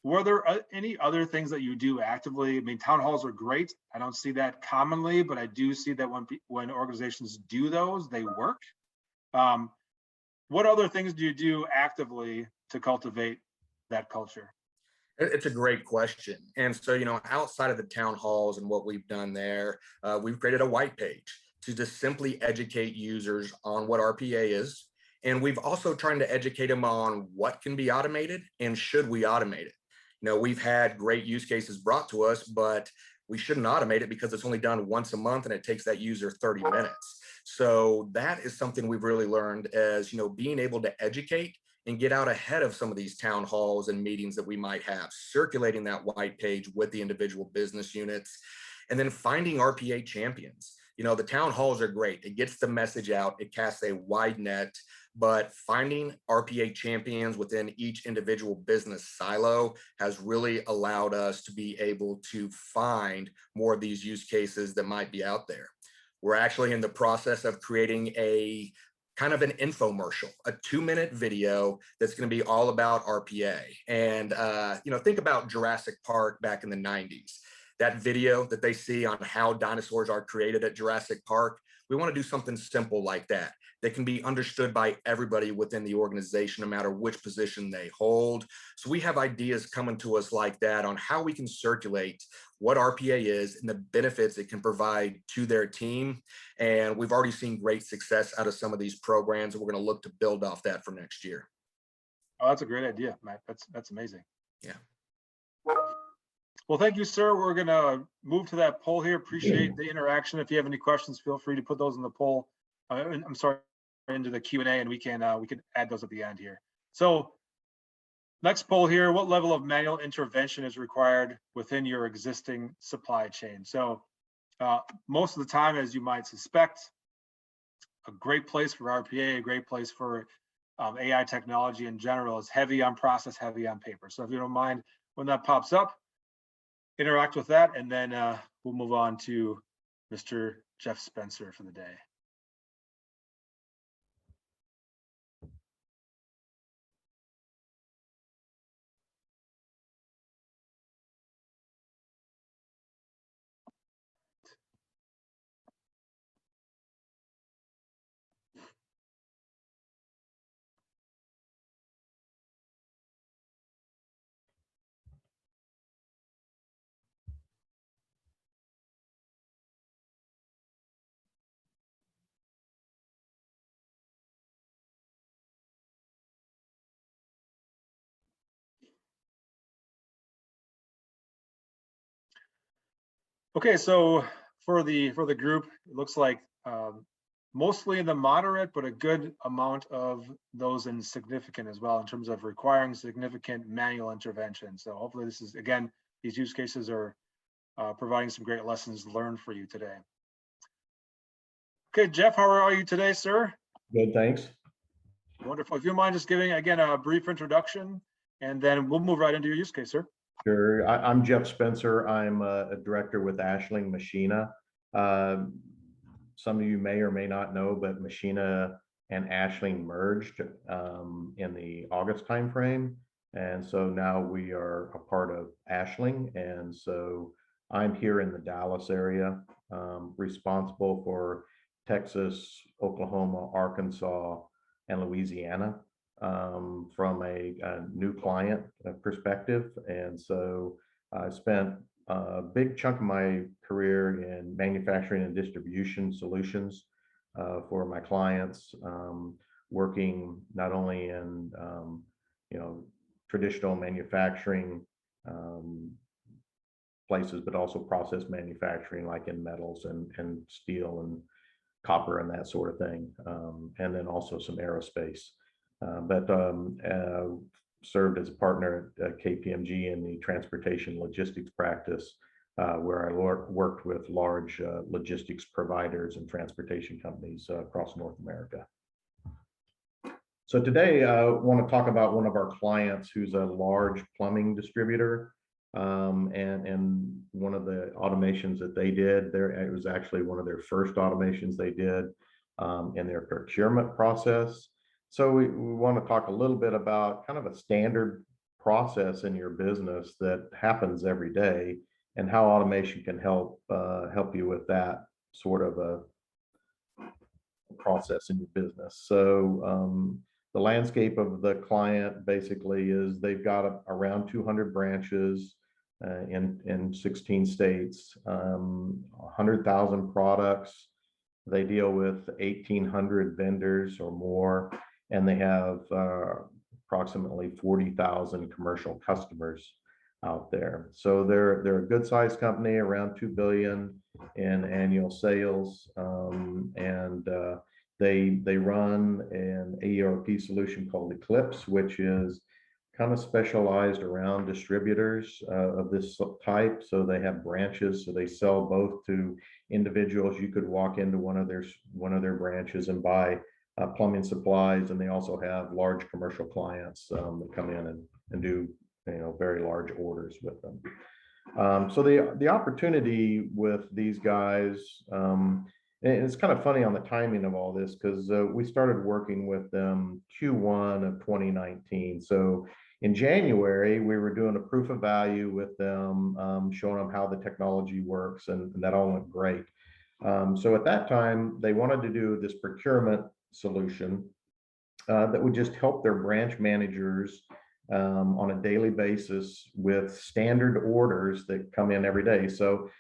were there any other things that you do actively? I mean, town halls are great. I don't see that commonly, but I do see that when organizations do those, they work. What other things do you do actively to cultivate that culture? It's a great question. And so, outside of the town halls and what we've done there, we've created a white page to just simply educate users on what RPA is. And we've also trying to educate them on what can be automated and should we automate it. We've had great use cases brought to us, but we shouldn't automate it because it's only done once a month and it takes that user 30 minutes. So that is something we've really learned, as, being able to educate and get out ahead of some of these town halls and meetings that we might have, circulating that white page with the individual business units, and then finding RPA champions. The town halls are great. It gets the message out, it casts a wide net, but finding RPA champions within each individual business silo has really allowed us to be able to find more of these use cases that might be out there. We're actually in the process of creating a kind of an infomercial, a 2-minute video that's going to be all about RPA. And, think about Jurassic Park back in the 90s. That video that they see on how dinosaurs are created at Jurassic Park, we want to do something simple like that can be understood by everybody within the organization, no matter which position they hold. So we have ideas coming to us like that on how we can circulate what RPA is and the benefits it can provide to their team. And we've already seen great success out of some of these programs, and we're going to look to build off that for next year. Oh, that's a great idea, Matt. That's amazing. Yeah. Well, thank you, sir. We're going to move to that poll here. Appreciate the interaction. If you have any questions, feel free to put those in the poll. I'm sorry, into the Q&A, and we can add those at the end here. So next poll here: what level of manual intervention is required within your existing supply chain? So most of the time, as you might suspect, a great place for RPA, a great place for AI technology in general, is heavy on process, heavy on paper. So if you don't mind, when that pops up, interact with that, and then we'll move on to Mr. Jeff Spencer for the day. Okay, so for the group, it looks like mostly in the moderate, but a good amount of those in significant as well, in terms of requiring significant manual intervention. So hopefully this is, again, these use cases are providing some great lessons learned for you today. Okay, Jeff, how are you today, sir? Good, thanks. Wonderful. If you don't mind just giving, again, a brief introduction, and then we'll move right into your use case, sir. Sure. I'm Jeff Spencer. I'm a director with Ashling Machina. Some of you may or may not know, but Machina and Ashling merged in the August timeframe. And so now we are a part of Ashling. And so I'm here in the Dallas area, responsible for Texas, Oklahoma, Arkansas, and Louisiana from a new client perspective. And so I spent a big chunk of my career in manufacturing and distribution solutions for my clients, working not only in traditional manufacturing places, but also process manufacturing, like in metals and steel and copper and that sort of thing, and then also some aerospace. But served as a partner at KPMG in the transportation logistics practice, where I worked with large logistics providers and transportation companies across North America. So today I want to talk about one of our clients who's a large plumbing distributor. And one of the automations that they did there, it was actually one of their first automations they did in their procurement process. So we want to talk a little bit about kind of a standard process in your business that happens every day, and how automation can help you with that sort of a process in your business. So the landscape of the client basically is they've got around 200 branches in 16 states, 100,000 products. They deal with 1,800 vendors or more, and they have approximately 40,000 commercial customers out there. So they're a good sized company, around 2 billion in annual sales, and they run an ERP solution called Eclipse, which is kind of specialized around distributors of this type. So they have branches, so they sell both to individuals. You could walk into one of their branches and buy plumbing supplies, and they also have large commercial clients that come in and do very large orders with them. So the opportunity with these guys, and it's kind of funny on the timing of all this, because we started working with them Q1 of 2019. So in January, we were doing a proof of value with them, showing them how the technology works, and that all went great. So at that time, they wanted to do this procurement solution that would just help their branch managers on a daily basis with standard orders that come in every day. So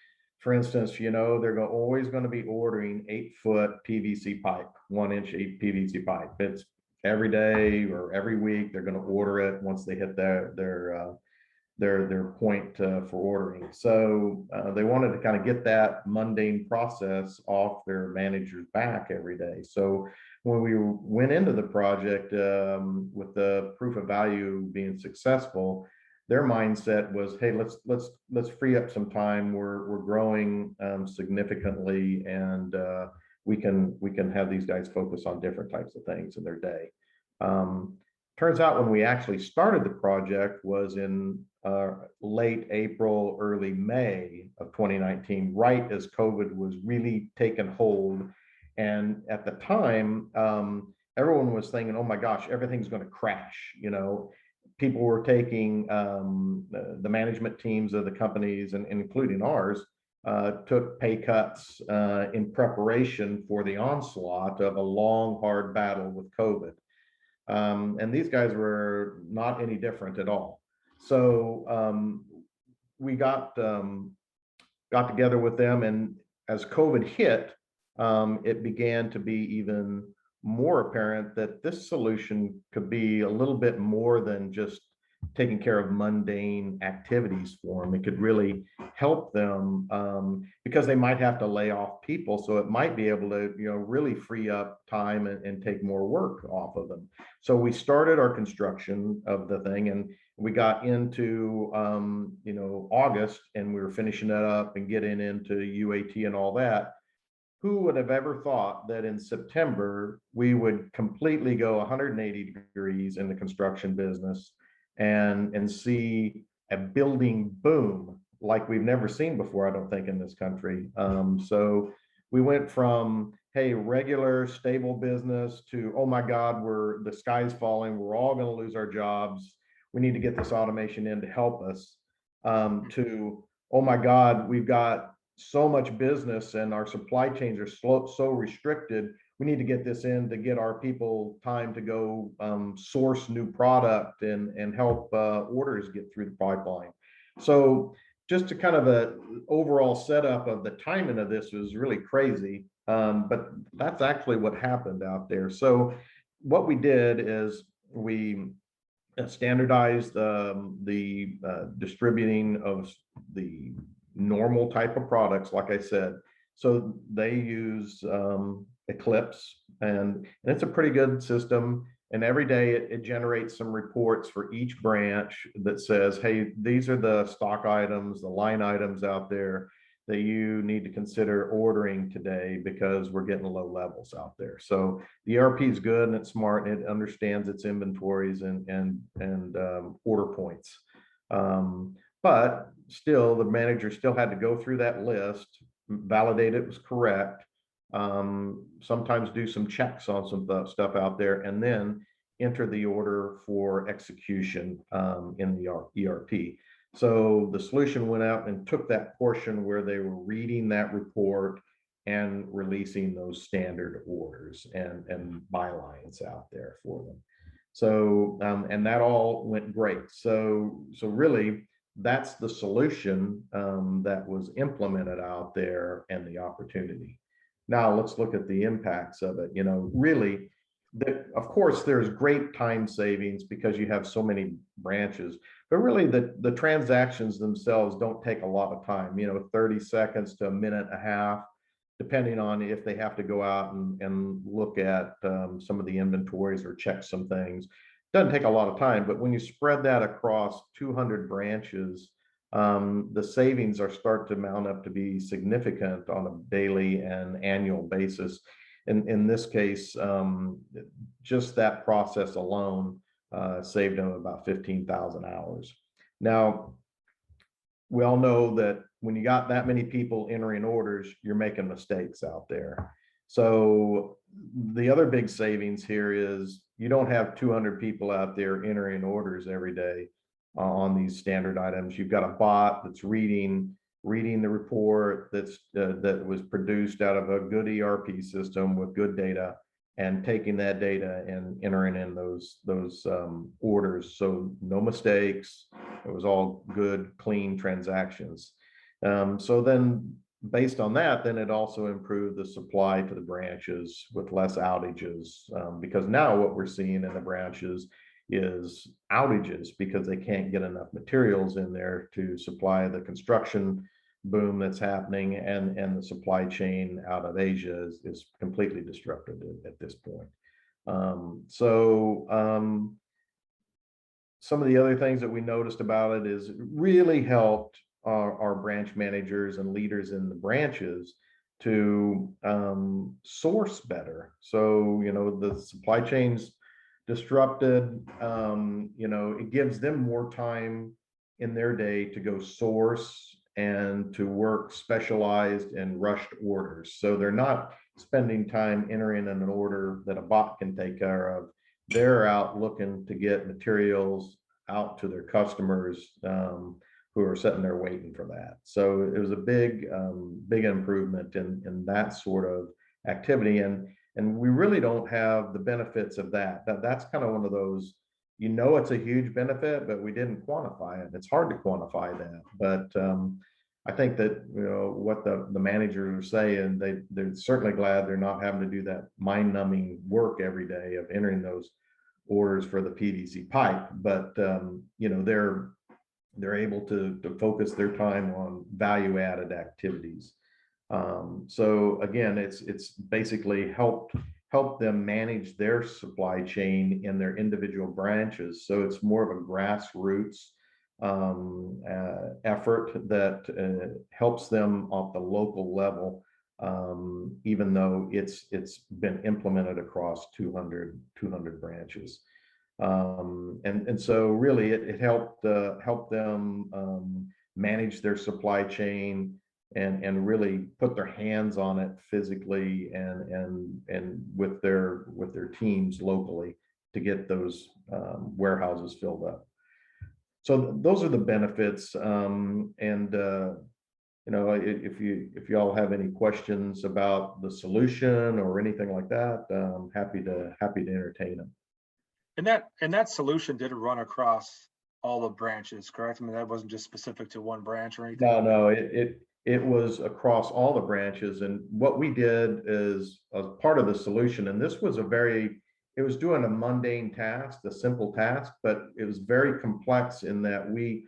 for instance, they're always going to be ordering 8-foot PVC pipe, 1-inch PVC pipe. It's every day or every week. They're going to order it once they hit their point for ordering. So they wanted to kind of get that mundane process off their manager's back every day. So when we went into the project with the proof of value being successful, their mindset was, hey, let's free up some time. We're growing significantly, and we can have these guys focus on different types of things in their day. Turns out when we actually started the project was in late April, early May of 2019, right as COVID was really taking hold. And at the time, everyone was thinking, oh my gosh, everything's going to crash. People were taking the management teams of the companies, and including ours, took pay cuts in preparation for the onslaught of a long, hard battle with COVID. And these guys were not any different at all. So we got together with them, and as COVID hit, it began to be even more apparent that this solution could be a little bit more than just taking care of mundane activities for them. It could really help them because they might have to lay off people. So it might be able to, really free up time and take more work off of them. So we started our construction of the thing, and we got into, August, and we were finishing that up and getting into UAT and all that. who would have ever thought that in September we would completely go 180 degrees in the construction business and see a building boom like we've never seen before, I don't think, in this country. So we went from, hey, regular stable business to, oh my God, the sky's falling, we're all going to lose our jobs, we need to get this automation in to help us, to, oh my God, we've got so much business and our supply chains are so restricted, we need to get this in to get our people time to go source new product and help orders get through the pipeline. So just to kind of a overall setup of the timing of this was really crazy, but that's actually what happened out there. So what we did is we standardized the distributing of the normal type of products, like I said. So they use Eclipse, and it's a pretty good system. And every day it generates some reports for each branch that says, hey, these are the stock items, the line items out there that you need to consider ordering today because we're getting low levels out there. So the ERP is good and it's smart and it understands its inventories and order points. But still, the manager still had to go through that list, validate it was correct, sometimes do some checks on some stuff out there, and then enter the order for execution in the ERP. So the solution went out and took that portion where they were reading that report and releasing those standard orders and bylines out there for them. So and that all went great. So really, that's the solution that was implemented out there and the opportunity. Now let's look at the impacts of it. Really, of course, there's great time savings because you have so many branches, but really the transactions themselves don't take a lot of time, 30 seconds to a minute and a half, depending on if they have to go out and look at some of the inventories or check some things. Doesn't take a lot of time, but when you spread that across 200 branches, the savings start to mount up to be significant on a daily and annual basis. In this case, just that process alone saved them about 15,000 hours. Now, we all know that when you got that many people entering orders, you're making mistakes out there. So the other big savings here is you don't have 200 people out there entering orders every day on these standard items. You've got a bot that's reading the report that was produced out of a good ERP system with good data, and taking that data and entering in those orders. So no mistakes. It was all good, clean transactions. So then based on that, then it also improved the supply to the branches with less outages, because now what we're seeing in the branches is outages because they can't get enough materials in there to supply the construction boom that's happening, and the supply chain out of Asia is completely disrupted at this point. Some of the other things that we noticed about it is it really helped our branch managers and leaders in the branches to source better. So, the supply chain's disrupted, it gives them more time in their day to go source and to work specialized and rushed orders. So they're not spending time entering in an order that a bot can take care of. They're out looking to get materials out to their customers who are sitting there waiting for that. So it was a big improvement in that sort of activity. And we really don't have the benefits of that. That's kind of one of those, it's a huge benefit, but we didn't quantify it. It's hard to quantify that. But I think that, what the managers are saying, they're certainly glad they're not having to do that mind-numbing work every day of entering those orders for the PVC pipe. But, they're able to focus their time on value-added activities. So again, it's basically helped them manage their supply chain in their individual branches. So it's more of a grassroots effort that helps them at the local level even though it's been implemented across 200 branches. And so really it helped them manage their supply chain and really put their hands on it physically and with their teams locally to get those warehouses filled up. So those are the benefits. You know, if you all have any questions about the solution or anything like that, I'm happy to entertain them. And that solution did run across all the branches, correct? I mean, that wasn't just specific to one branch or anything. No, it was across all the branches. And what we did is as part of the solution, and this was it was doing a mundane task, a simple task, but it was very complex in that we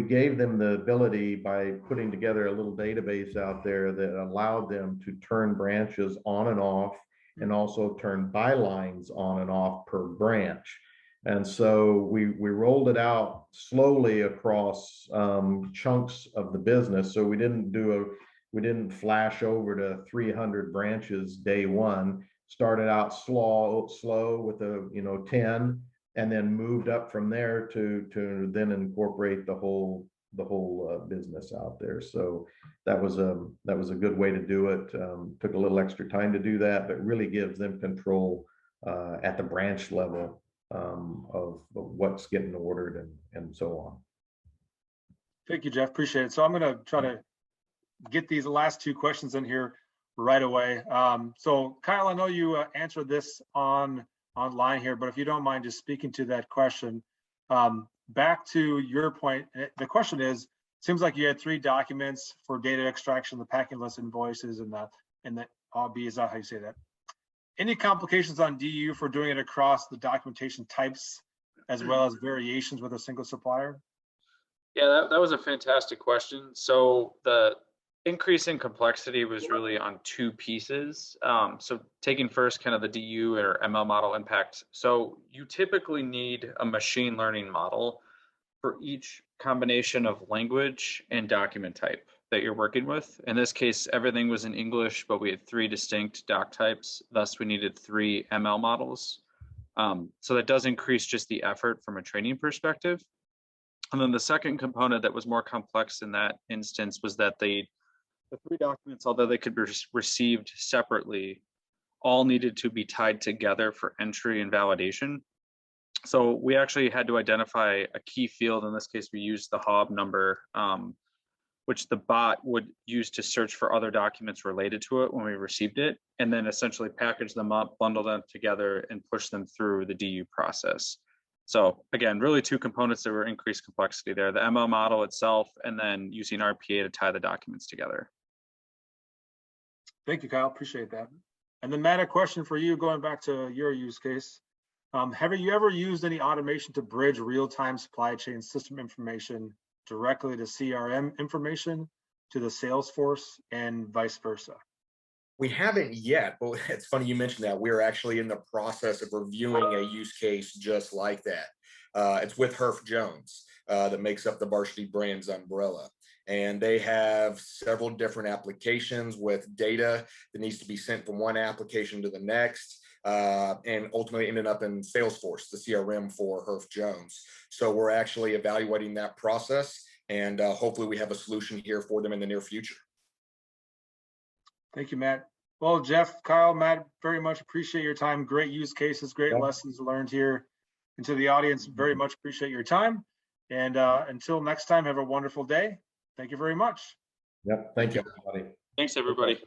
gave them the ability by putting together a little database out there that allowed them to turn branches on and off and also turn bylines on and off per branch. And so we rolled it out slowly across chunks of the business. So we didn't flash over to 300 branches day one. Started out slow with 10, and then moved up from there to then incorporate the whole business out there. So that was a good way to do it. Took a little extra time to do that, but really gives them control at the branch level of what's getting ordered and so on. Thank you, Jeff. Appreciate it. So I'm going to try to get these last two questions in here right away. So Kyle, I know you answered this online here, but if you don't mind just speaking to that question, back to your point, the question is, seems like you had 3 documents for data extraction, the packing list invoices, and the OB, is that how you say that? Any complications on DU for doing it across the documentation types as well as variations with a single supplier? Yeah, that was a fantastic question. So the increase in complexity was really on 2 pieces. So taking first kind of the DU or ML model impact. So you typically need a machine learning model for each combination of language and document type that you're working with. In this case, everything was in English, but we had 3 distinct doc types. Thus, we needed 3 ML models. So that does increase just the effort from a training perspective. And then the second component that was more complex in that instance was that the 3 documents, although they could be received separately, all needed to be tied together for entry and validation. So we actually had to identify a key field. In this case, we used the HOB number, which the bot would use to search for other documents related to it when we received it, and then essentially package them up, bundle them together, and push them through the DU process. So again, really 2 components that were increased complexity there, the ML model itself, and then using RPA to tie the documents together. Thank you, Kyle. Appreciate that. And then Matt, a question for you, going back to your use case. Have you ever used any automation to bridge real-time supply chain system information directly to CRM information to the Salesforce and vice versa? We haven't yet, but it's funny you mentioned that. We're actually in the process of reviewing a use case just like that. It's with Herf Jones that makes up the Varsity Brands umbrella. And they have several different applications with data that needs to be sent from one application to the next, and ultimately ended up in Salesforce, the CRM for Herf Jones. So we're actually evaluating that process, and hopefully we have a solution here for them in the near future. Thank you, Matt. Well, Jeff, Kyle, Matt, very much appreciate your time. Great use cases, great lessons learned here. And to the audience, very much appreciate your time. And until next time, have a wonderful day. Thank you very much. Yep. Thank you, everybody. Thanks, everybody.